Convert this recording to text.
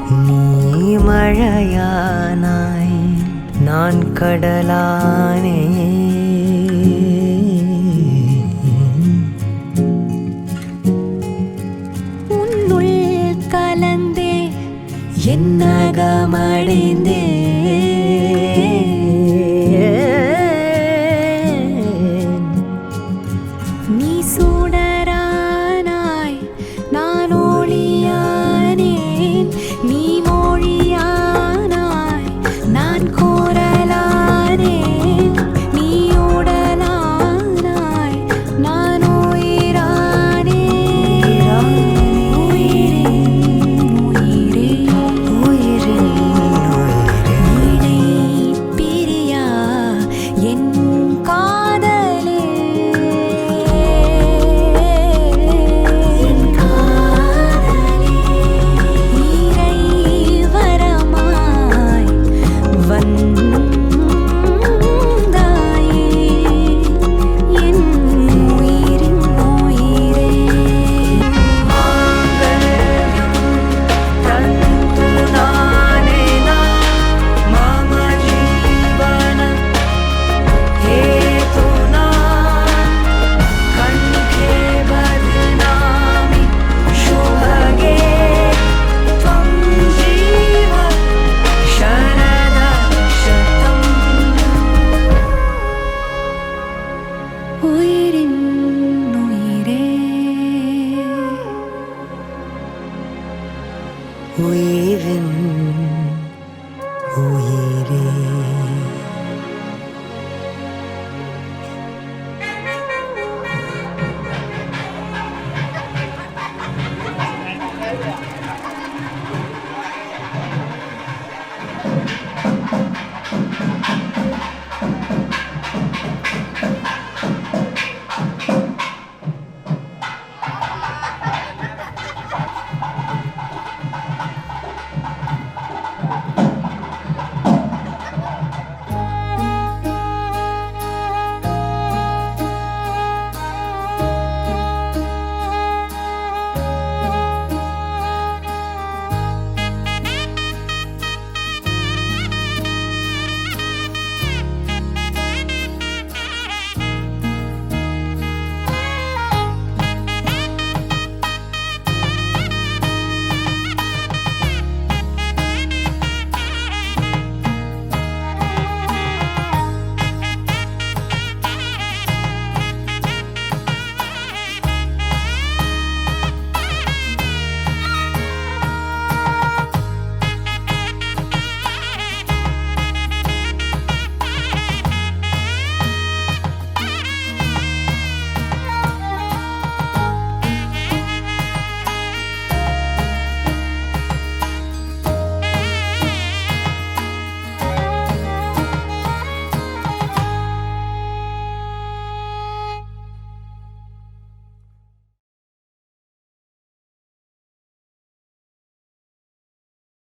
நீ மழையானாய் நான் கடலானே உன்னுள் கலந்தே என்னகமடைந்தே நீ சுடரானாய் நான் ஒளியானேன் நீ மொழியானாய் நான் கோரலானேன் நீ உடலானாய் நான் உயிரானேன் உயிரே உயிரே இணை பிரியா என் காதலே இறைவரமாய் வந்தாயே என் உயிரின் உயிரே மாங்கல்யம் தந்து நானேனா மம ஜீவன हेतुना कण्ठे बध्नामि शुभगे त्वं जीव शरदः शतम् உயிரின் உயிரே உயிரின்